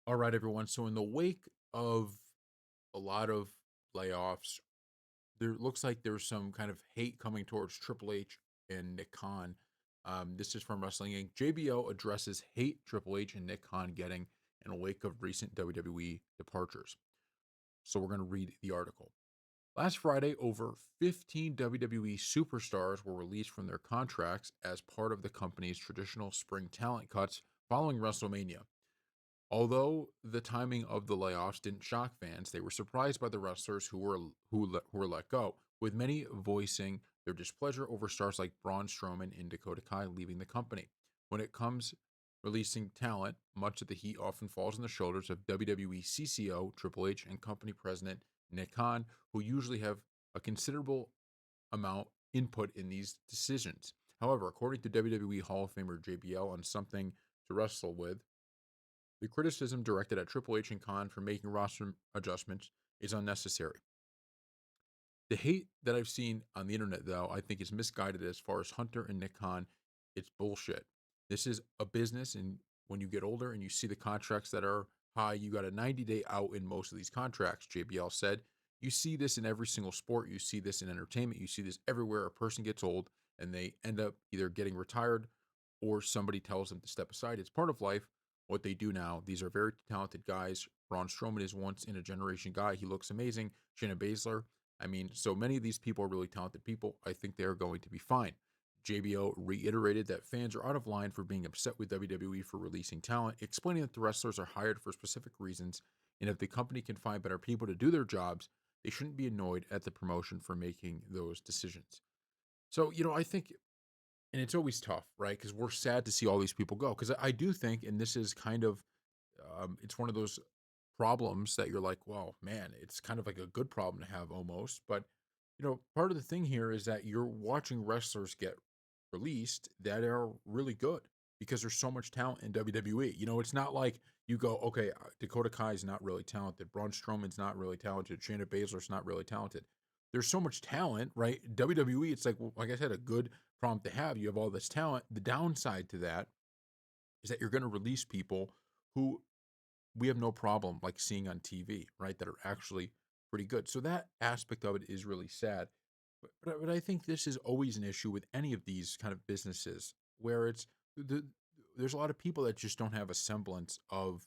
All right, everyone. So, in the wake of a lot of layoffs, there looks like there's some kind of hate coming towards Triple H and Nick Khan. This is from Wrestling Inc. JBL addresses hate Triple H and Nick Khan getting in a wake of recent WWE departures. So, we're going to read the article. Last Friday, over 15 WWE superstars were released from their contracts as part of the company's traditional spring talent cuts following WrestleMania. Although the timing of the layoffs didn't shock fans, they were surprised by the wrestlers who were let go, with many voicing their displeasure over stars like Braun Strowman and Dakota Kai leaving the company. When it comes releasing talent, much of the heat often falls on the shoulders of WWE CCO Triple H and company president Nick Khan, who usually have a considerable amount input in these decisions. However, according to WWE Hall of Famer JBL on something to wrestle with, the criticism directed at Triple H and Khan for making roster adjustments is unnecessary. The hate that I've seen on the internet, though, I think is misguided as far as Hunter and Nick Khan. It's bullshit. This is a business, and when you get older and you see the contracts that are high, you got a 90-day out in most of these contracts, JBL said. You see this in every single sport. You see this in entertainment. You see this everywhere. A person gets old and they end up either getting retired or somebody tells them to step aside. It's part of life, what they do now. These are very talented guys. Braun Strowman is once in a generation guy. He looks amazing. Shayna Baszler, I mean, so many of these people are really talented people. I think they're going to be fine. JBO reiterated that fans are out of line for being upset with WWE for releasing talent, explaining that the wrestlers are hired for specific reasons, and if the company can find better people to do their jobs, they shouldn't be annoyed at the promotion for making those decisions. So, I think, and it's always tough, right? Because we're sad to see all these people go. Because I do think, and this is kind of, it's one of those problems that you're like, well, man, it's kind of like a good problem to have almost. But, part of the thing here is that you're watching wrestlers get released that are really good because there's so much talent in WWE. It's not like you go, okay, Dakota Kai is not really talented. Braun Strowman's not really talented. Shayna Baszler's not really talented. There's so much talent, right? WWE, it's like, well, like I said, a good problem to have. You have all this talent. The downside to that is that you're going to release people who we have no problem like seeing on TV, right? That are actually pretty good. So that aspect of it is really sad. But I think this is always an issue with any of these kind of businesses where there's a lot of people that just don't have a semblance of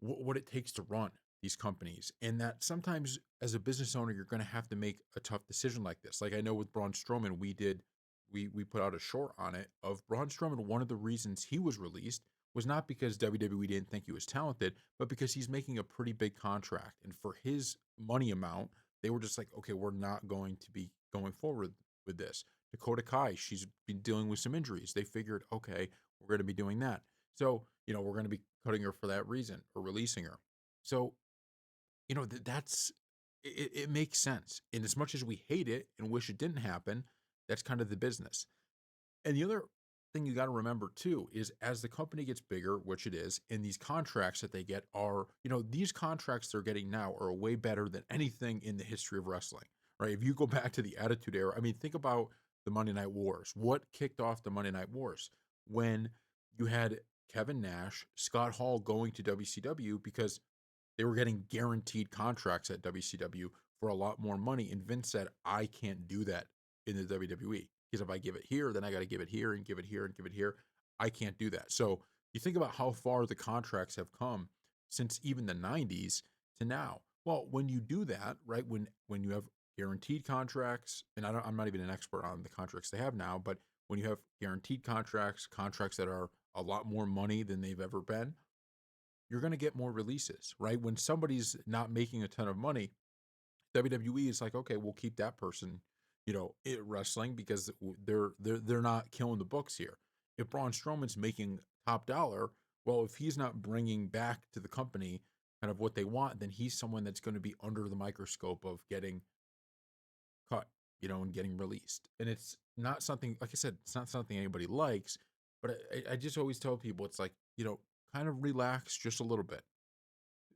what it takes to run these companies, and that sometimes as a business owner you're going to have to make a tough decision like this. Like I know with Braun Strowman, we put out a short on it of Braun Strowman. One of the reasons he was released was not because WWE didn't think he was talented, but because he's making a pretty big contract, and for his money amount, they were just like, okay, we're not going to be going forward with this. Dakota Kai, she's been dealing with some injuries. They figured, okay, we're going to be doing that. So, we're going to be cutting her for that reason or releasing her. So, that's it makes sense. And as much as we hate it and wish it didn't happen, that's kind of the business. And the other thing you got to remember too is as the company gets bigger, which it is, and these contracts that they get are, these contracts they're getting now are way better than anything in the history of wrestling. Right? If you go back to the Attitude Era, I mean, think about the Monday Night Wars. What kicked off the Monday Night Wars? When you had Kevin Nash, Scott Hall going to WCW because they were getting guaranteed contracts at WCW for a lot more money. And Vince said, I can't do that in the WWE because if I give it here, then I got to give it here and give it here and give it here. I can't do that. So you think about how far the contracts have come since even the 90s to now. Well, when you do that, right, when you have guaranteed contracts, and I'm not even an expert on the contracts they have now, but when you have guaranteed contracts, contracts that are a lot more money than they've ever been, you're going to get more releases, right? When somebody's not making a ton of money, WWE is like, okay, we'll keep that person, wrestling because they're not killing the books here. If Braun Strowman's making top dollar, well, if he's not bringing back to the company kind of what they want, then he's someone that's going to be under the microscope of getting cut, and getting released. And it's not something, like I said, it's not something anybody likes. But I just always tell people, it's like, kind of relax just a little bit.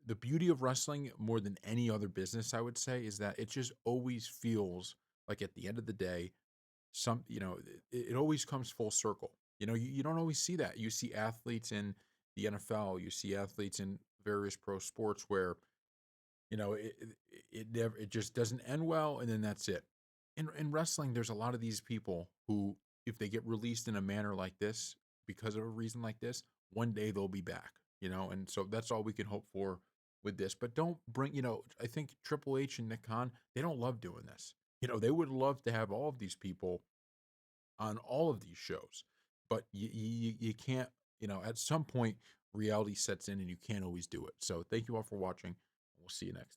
The beauty of wrestling more than any other business, I would say, is that it just always feels like at the end of the day, it always comes full circle. You don't always see that. You see athletes in the NFL, you see athletes in various pro sports where, it never it just doesn't end well, and then that's it. In wrestling, there's a lot of these people who, if they get released in a manner like this, because of a reason like this, one day they'll be back, and so that's all we can hope for with this. But don't bring, I think Triple H and Nick Khan, they don't love doing this. They would love to have all of these people on all of these shows, but you can't, at some point reality sets in and you can't always do it. So thank you all for watching. We'll see you next.